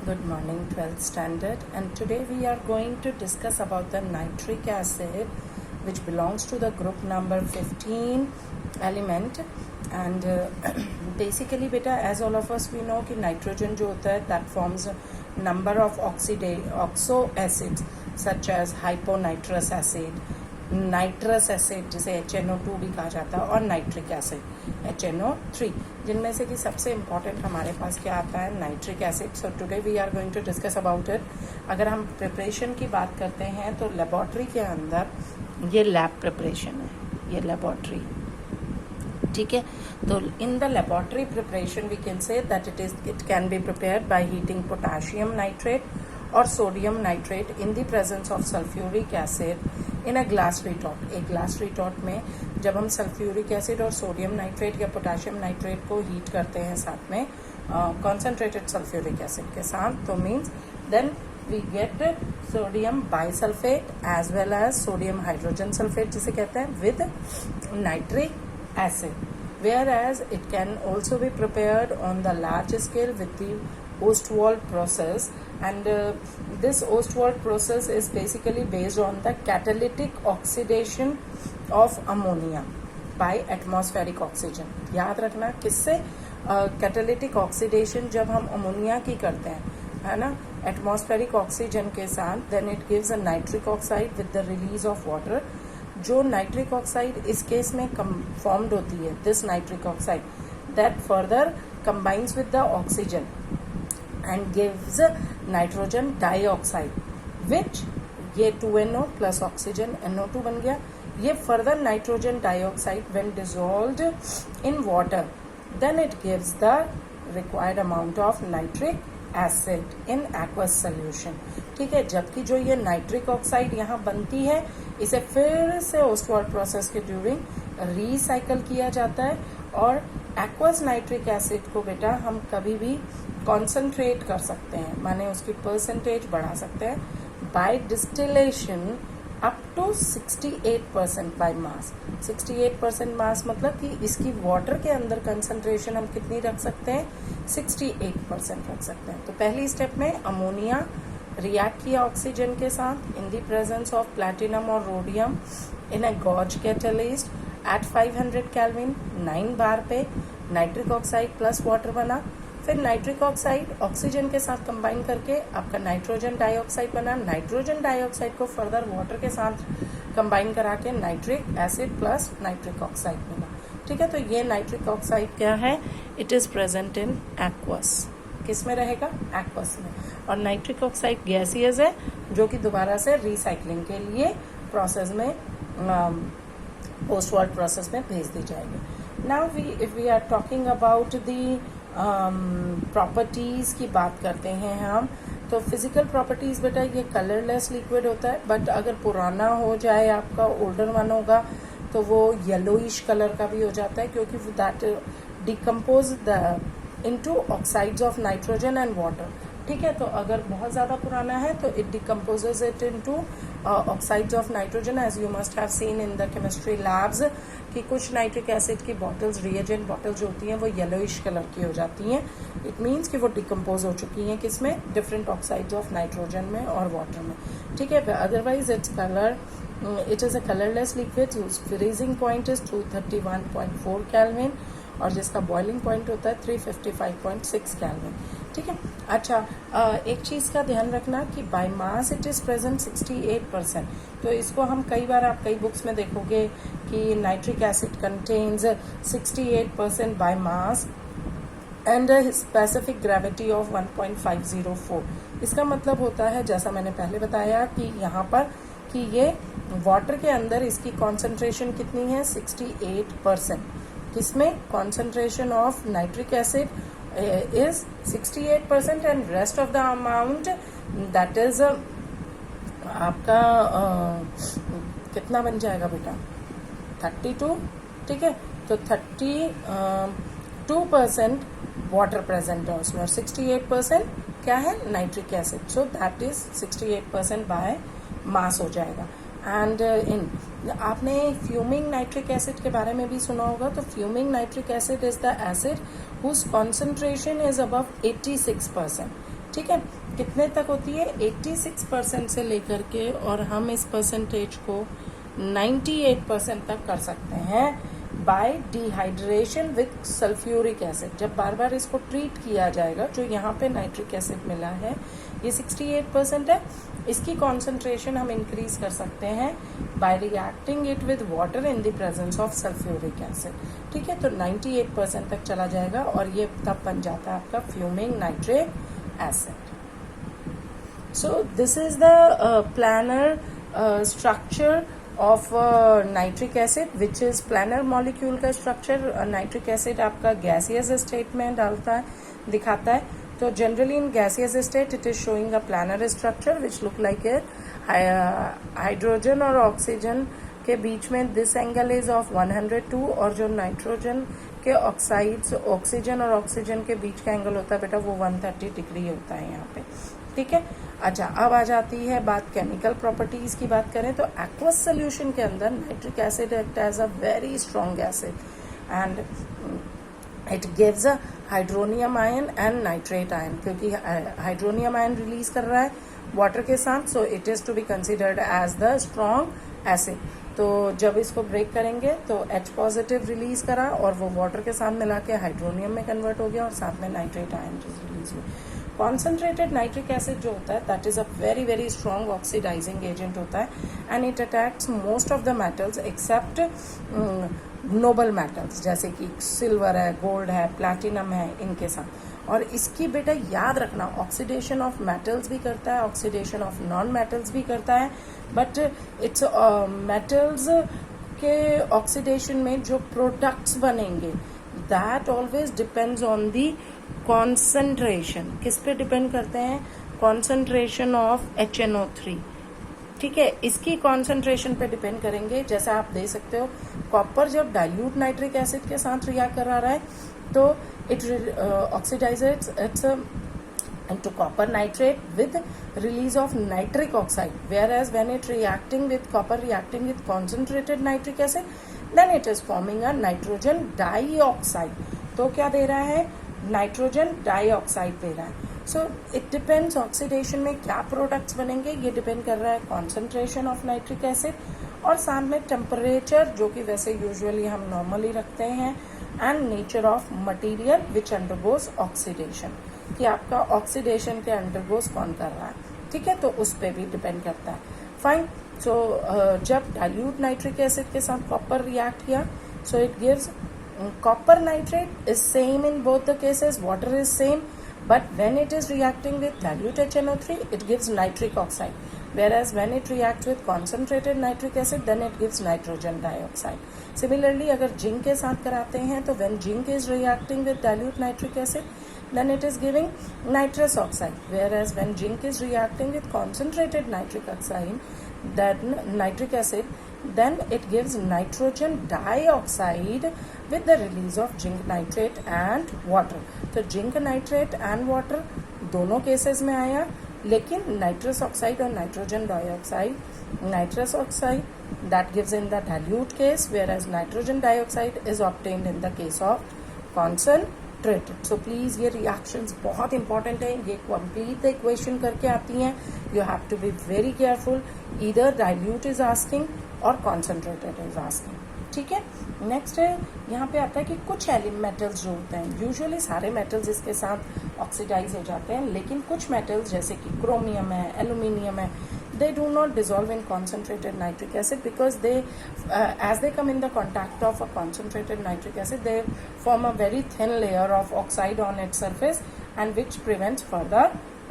Good morning, 12th standard, and today we are going to discuss about the nitric acid, which belongs to the group number 15 element. And basically beta, as all of us we know कि nitrogen जो होता है that forms a number of oxo acids such as hyponitrous acid, nitrous acid जिसे HNO2 भी कहा जाता है, और नाइट्रिक एसिड HNO3, जिनमें से कि सबसे इम्पॉर्टेंट हमारे पास क्या आता है, nitric acid. So today we are going to discuss about it. अगर हम प्रिपरेशन की बात करते हैं तो लेबॉर्ट्री के अंदर ये लैब प्रिपरेशन है, ये लेबॉर्ट्री, ठीक है. तो in the laboratory preparation we can say that it can be prepared by heating potassium nitrate और sodium nitrate in the presence of sulphuric acid in a glass retort. एक glass retort में जब हम sulphuric acid और sodium nitrate या potassium nitrate को heat करते हैं साथ में कॉन्सेंट्रेटेड सल्फ्यूरिक एसिड के साथ, तो means then we get sodium bisulfate as well as sodium hydrogen sulfate जिसे कहते हैं with nitric acid, whereas it can also be prepared on the large scale with the Ostwald process, and this Ostwald process is basically based on the catalytic oxidation of ammonia by atmospheric oxygen. याद रखना किससे, catalytic oxidation जब हम ammonia की करते हैं, है ना, एटमॉस्फेरिक ऑक्सीजन के साथ, then it gives a nitric oxide with the release of water. जो नाइट्रिक ऑक्साइड इस केस में फॉर्म्ड होती है, this nitric oxide that further combines with the oxygen and gives nitrogen dioxide, which ये 2NO plus oxygen NO2 बन गया. ये further nitrogen dioxide when dissolved in water, then it gives the required amount of nitric acid in aqueous solution. ठीक है, जबकि जो ये nitric oxide यहाँ बनती है, इसे फिर से ओस्टवाल्ड प्रोसेस के ड्यूरिंग रिसाइकल किया जाता है, और एक्वस नाइट्रिक एसिड को बेटा हम कभी भी कॉन्सेंट्रेट कर सकते हैं, माने उसकी परसेंटेज बढ़ा सकते हैं by distillation up to 68% by mass. 68% mass मतलब कि इसकी वाटर के अंदर कंसंट्रेशन हम कितनी रख सकते हैं, 68% रख सकते हैं. तो पहली स्टेप में अमोनिया रिएक्ट किया ऑक्सीजन के साथ इन द प्रेजेंस ऑफ प्लैटिनम और रोडियम इन अ गॉज कैटलिस्ट एट 500 केल्विन 9 बार पे नाइट्रिक ऑक्साइड प्लस वाटर बना. फिर नाइट्रिक ऑक्साइड ऑक्सीजन के साथ कंबाइन करके आपका नाइट्रोजन डाइऑक्साइड बना. नाइट्रोजन डाइऑक्साइड को फर्दर वाटर के साथ कंबाइन करा के nitric acid plus nitric oxide बना. ठीक है, तो ये नाइट्रिक ऑक्साइड क्या है, it is present in aqueous. किस में रहेगा, एक्वस में. और नाइट्रिक ऑक्साइड गैसियस है, जो कि दोबारा से रिसाइकलिंग के लिए प्रोसेस में ओस्टवाल्ड प्रोसेस में भेज दी जाएगी. Now if we are talking about the properties की बात करते हैं हम, तो फिजिकल प्रॉपर्टीज बेटा ये कलरलेस लिक्विड होता है, बट अगर पुराना हो जाए, आपका ओल्डर वन होगा, तो वो येलोइश कलर का भी हो जाता है, क्योंकि that decompose the into oxides of nitrogen and water. ठीक है, तो अगर बहुत ज़्यादा पुराना है तो it decomposes it into oxides of nitrogen, as you must have seen in the chemistry labs कि कुछ नाइट्रिक एसिड की बॉटल्स, रिएजेंट बॉटल्स जो होती हैं, वो येलोइश कलर की हो जाती हैं. इट मीन्स कि वो डिकम्पोज हो चुकी हैं किसमें, डिफरेंट ऑक्साइड्स ऑफ नाइट्रोजन में और वाटर में. ठीक है, otherwise its colour, it is a colourless liquid whose freezing point is 231.4 kelvin और जिसका बॉइलिंग पॉइंट होता है 355.6 केल्विन. ठीक है. अच्छा, एक चीज़ का ध्यान रखना कि by mass it is present 68%. तो इसको हम कई बार, आप कई बुक्स में देखोगे कि nitric acid contains 68% by mass and specific gravity of 1.504. इसका मतलब होता है, जैसा मैंने पहले बताया कि यहाँ पर कि ये वाटर के अंदर इसकी कॉन्सेंट्रेशन कितनी है, 68%. किसमें, concentration of nitric acid is 68% and rest of the amount that is आपका कितना बन जाएगा बेटा, 32. ठीक है, तो 32% वाटर प्रेजेंट है उसमें और 68% क्या है, nitric acid. So that is 68% by मास हो जाएगा. एंड आपने फ्यूमिंग नाइट्रिक एसिड के बारे में भी सुना होगा. तो fuming nitric acid is the acid whose concentration is above 86%. ठीक है, कितने तक होती है? 86% से लेकर के, और हम इस परसेंटेज को 98% तक कर सकते हैं bye dehydration with sulphuric acid. जब बार बार इसको ट्रीट किया जाएगा, जो यहाँ पे नाइट्रिक एसिड मिला है ये 68% है, इसकी कॉन्सेंट्रेशन हम इंक्रीज कर सकते हैं bye reacting it with water in the presence of sulphuric acid. ठीक है, तो 98% तक चला जाएगा और ये तब बन जाता है आपका fuming nitric acid. So this is the planar structure of nitric acid, which is planar molecule का structure। nitric acid आपका gaseous state में डालता है, दिखाता है। तो generally in gaseous state it is showing a planar structure which look like a hydrogen और oxygen के बीच में this angle is of 102, और जो नाइट्रोजन के ऑक्साइड्स ऑक्सीजन और ऑक्सीजन के बीच का एंगल होता है बेटा वो 130 डिग्री होता है यहाँ पे। ठीक है, अच्छा अब आ जाती है बात केमिकल प्रॉपर्टीज की। बात करें तो एक्वस सोल्यूशन के अंदर nitric acid act as a very strong acid and it gives a hydronium ion and nitrate ion, क्योंकि हाइड्रोनियम आयन रिलीज कर रहा है वाटर के साथ, so it is to be considered as the strong acid. तो जब इसको break करेंगे तो H पॉजिटिव रिलीज करा और वो वाटर के साथ मिला के हाइड्रोनियम में कन्वर्ट हो गया और साथ में नाइट्रेट आयन रिलीज हुई। कॉन्सेंट्रेटेड नाइट्रिक एसिड जो होता है that is a very very strong oxidising agent होता है and it attacks most of the metals except noble metals, जैसे कि सिल्वर है, गोल्ड है, प्लैटिनम है, इनके साथ। और इसकी बेटा याद रखना ऑक्सीडेशन ऑफ मेटल्स भी करता है, ऑक्सीडेशन ऑफ नॉन मेटल्स भी करता है, बट इट्स मेटल्स के ऑक्सीडेशन में जो प्रोडक्ट्स बनेंगे that always depends on the concentration. किस पे डिपेंड करते हैं? Concentration of HNO3। ठीक है, इसकी कॉन्सेंट्रेशन पे डिपेंड करेंगे। जैसा आप देख सकते हो कॉपर जब डाइल्यूट नाइट्रिक एसिड के साथ रिएक्ट करा रहा है तो it oxidises it's into copper nitrate with release of nitric oxide, whereas when it reacting with copper reacting with concentrated nitric acid then it is forming a nitrogen dioxide। तो क्या दे रहा है? नाइट्रोजन डाइऑक्साइड दे रहा है। So it depends oxidation में क्या products बनेंगे, ये डिपेंड कर रहा है कॉन्सेंट्रेशन ऑफ नाइट्रिक एसिड और साथ में टेम्परेचर, जो कि वैसे यूजुअली हम नॉर्मली रखते हैं, and nature of material which undergoes oxidation, कि आपका ऑक्सीडेशन के अंडरगोज कौन कर रहा है। ठीक है, तो उस पर भी डिपेंड करता है। फाइन, सो जब डाइल्यूट नाइट्रिक एसिड के साथ कॉपर रिएक्ट किया, so it gives copper nitrate is same in both the cases, water is same, but when it is reacting with dilute HNO3 it gives nitric oxide, whereas when it reacts with concentrated nitric acid then it gives nitrogen dioxide। Similarly अगर zinc के साथ कराते हैं तो when zinc is reacting with dilute nitric acid then it is giving nitrous oxide, whereas when zinc is reacting with concentrated nitric oxide then nitric acid then it gives nitrogen dioxide with the release of zinc nitrate and water। तो zinc nitrate and water दोनों cases में आया, लेकिन nitrous oxide और nitrogen dioxide, nitrous oxide that gives in the dilute case, whereas nitrogen dioxide is obtained in the case of concentrated। So please ये reactions बहुत important है, ये complete the equation करके आती हैं। You have to be very careful, either dilute is asking और concentrated is asking. ठीक है, नेक्स्ट है यहाँ पे आता है कि कुछ मेटल्स जो होते हैं, यूजुअली सारे मेटल्स इसके साथ ऑक्सीडाइज हो जाते हैं, लेकिन कुछ मेटल्स जैसे कि क्रोमियम है, एल्यूमिनियम है, they do not dissolve in concentrated nitric acid because they as they come in the contact of a concentrated nitric acid they form a very thin layer of oxide on its surface and which prevents further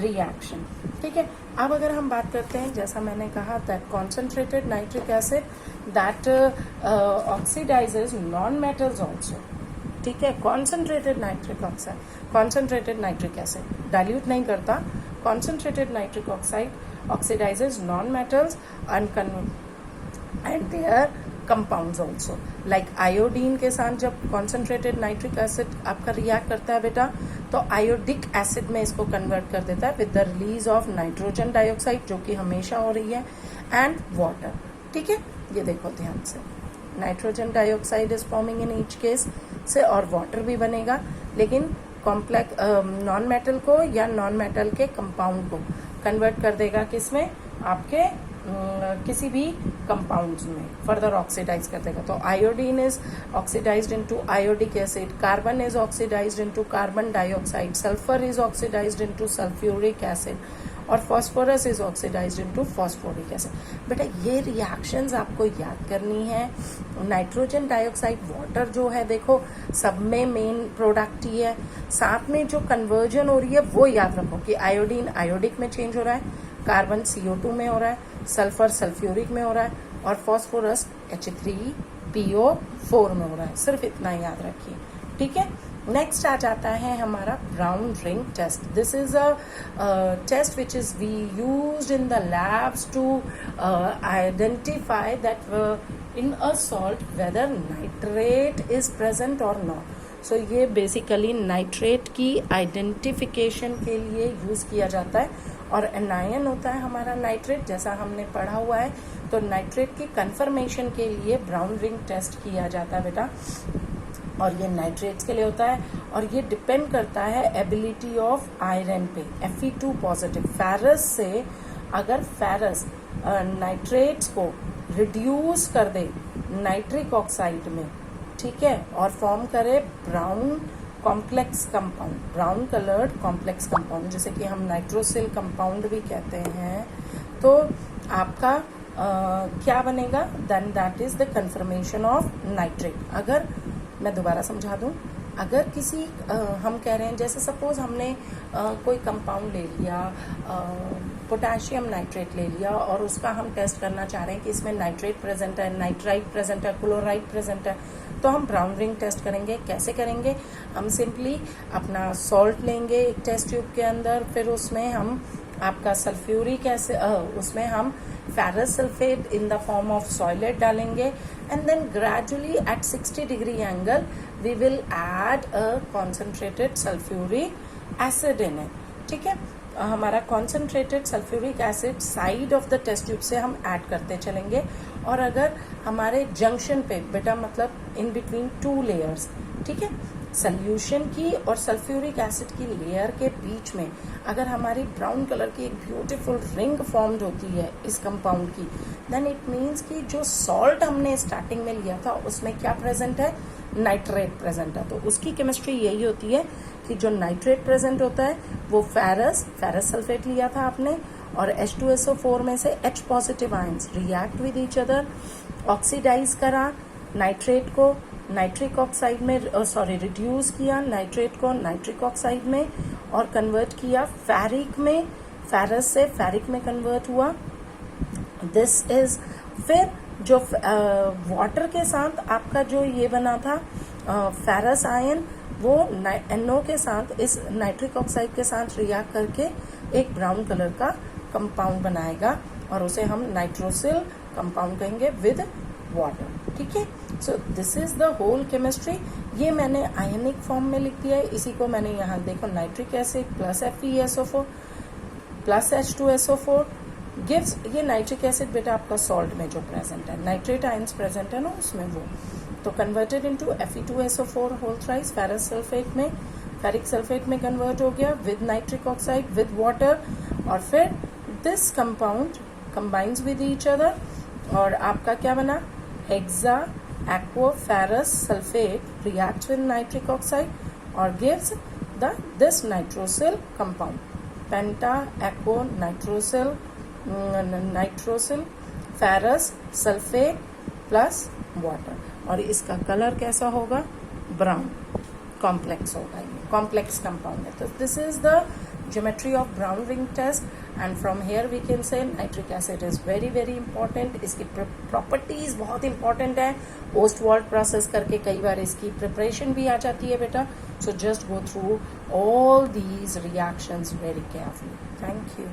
reaction। ठीक है, अब अगर हम बात करते हैं, जैसा मैंने कहा that concentrated nitric acid that oxidizes non metals also। ठीक है, concentrated nitric oxide, concentrated nitric acid dilute नहीं करता, concentrated nitric oxide oxidizes non-metals and their compounds also, like iodine के साथ जब concentrated nitric acid आपका रिएक्ट करता है बेटा तो आयोडिक एसिड में इसको कन्वर्ट कर देता है with the release of nitrogen dioxide, जो कि हमेशा हो रही है, and water। ठीक है, ये देखो ध्यान से, nitrogen dioxide is forming in each case से और वाटर भी बनेगा, लेकिन कॉम्प्लेक्स नॉन मेटल को या नॉन मेटल के कंपाउंड को कन्वर्ट कर देगा किसमें, आपके किसी भी कंपाउंड्स में फर्दर ऑक्सीडाइज कर देगा। तो iodine is oxidized into iodic acid, carbon is oxidized into carbon dioxide, sulphur is oxidized into sulphuric acid और phosphorus is oxidized into phosphoric acid. बेटा ये रिएक्शंस आपको याद करनी है। नाइट्रोजन डाइऑक्साइड वाटर जो है देखो सब में मेन प्रोडक्ट ही है, साथ में जो कन्वर्जन हो रही है वो याद रखो कि आयोडीन आयोडिक में चेंज हो रहा है, कार्बन CO2 में हो रहा है, सल्फर सल्फ्यूरिक में हो रहा है और फॉस्फोरस H3PO4 में हो रहा है। सिर्फ इतना याद रखिए, ठीक है। नेक्स्ट आ जाता है हमारा brown ring test. This is a test which is we used in the labs to identify that in a salt whether nitrate is present और नॉट। सो ये बेसिकली नाइट्रेट की आइडेंटिफिकेशन के लिए यूज किया जाता है और एनायन होता है हमारा नाइट्रेट, जैसा हमने पढ़ा हुआ है। तो नाइट्रेट की कंफर्मेशन के लिए ब्राउन रिंग टेस्ट किया जाता है बेटा, और ये नाइट्रेट्स के लिए होता है और ये डिपेंड करता है एबिलिटी ऑफ आयरन पे, Fe2 पॉजिटिव। फेरस से अगर फेरस नाइट्रेट्स को रिड्यूस कर दे नाइट्रिक ऑक्साइड में, ठीक है, और फॉर्म करे brown complex compound, brown coloured complex compound, जैसे कि हम नाइट्रोसिल कंपाउंड भी कहते हैं, तो आपका क्या बनेगा, then that is the confirmation of nitrate. अगर मैं दोबारा समझा दूं, अगर किसी हम कह रहे हैं जैसे सपोज हमने कोई कंपाउंड ले लिया, पोटेशियम नाइट्रेट ले लिया और उसका हम टेस्ट करना चाह रहे हैं कि इसमें नाइट्रेट प्रेजेंट है, नाइट्राइट प्रेजेंट है, क्लोराइड प्रेजेंट है, तो हम ब्राउन रिंग टेस्ट करेंगे। कैसे करेंगे, हम सिंपली अपना सॉल्ट लेंगे एक टेस्ट ट्यूब के अंदर, फिर उसमें हम आपका सल्फ्यूरिक एसिड, उसमें हम ferrous sulphate in the form of solid डालेंगे and then gradually at 60 degree angle we will add a concentrated sulphuric acid in it, ठीक है। हमारा concentrated sulphuric acid side of the test tube से हम add करते चलेंगे, और अगर हमारे जंक्शन पे बेटा मतलब इन बिटवीन 2 लेयर्स, ठीक है, सॉल्यूशन की और सल्फ्यूरिक एसिड की लेयर के बीच में अगर हमारी ब्राउन कलर की एक ब्यूटीफुल रिंग फॉर्म्ड होती है इस कंपाउंड की, देन इट मीन्स कि जो सॉल्ट हमने स्टार्टिंग में लिया था उसमें क्या प्रेजेंट है, नाइट्रेट प्रेजेंट है। तो उसकी केमिस्ट्री यही होती है कि जो नाइट्रेट प्रेजेंट होता है वो फेरस सल्फेट लिया था आपने, और H2SO4 में से H positive ions react with each other, oxidise करा नाइट्रेट को नाइट्रिक ऑक्साइड में, रिड्यूस किया नाइट्रेट को नाइट्रिक ऑक्साइड में और कन्वर्ट किया फेरिक में, फेरस से फेरिक में कन्वर्ट हुआ। दिस इज फिर जो वाटर के साथ आपका जो ये बना था फेरस आयन, वो NO के साथ इस नाइट्रिक ऑक्साइड के साथ रिएक्ट करके एक ब्राउन कलर का कंपाउंड बनाएगा और उसे हम नाइट्रोसिल कंपाउंड कहेंगे विद वाटर, ठीक है। So this is the whole chemistry. ये मैंने आयनिक फॉर्म में लिख दिया है, इसी को मैंने यहाँ देखो nitric acid plus FeSO4 plus H2SO4 gives, ये नाइट्रिक एसिड बेटा आपका सॉल्ट में जो प्रेजेंट है, नाइट्रेट आयंस प्रेजेंट है ना उसमें, वो तो converted into Fe2SO4 whole thrice ferrous sulphate में, फेरिक सल्फेट में कन्वर्ट हो गया with nitric oxide with water, और फिर this compound combines with each other और आपका क्या बना, hexa aqua ferrous sulfate reacts with nitric oxide or gives this nitrosyl compound, penta aqua nitrosyl ferrous sulfate plus water, और इसका colour कैसा होगा, ब्राउन कॉम्प्लेक्स होगा, ये कॉम्प्लेक्स कंपाउंड है। तो this is the geometry of brown ring test, and from here we can say nitric acid is very very important। इसकी properties बहुत important है, post walt process करके कई बार इसकी preparation भी आ जाती है बेटा। So just go through all these reactions very carefully. Thank you.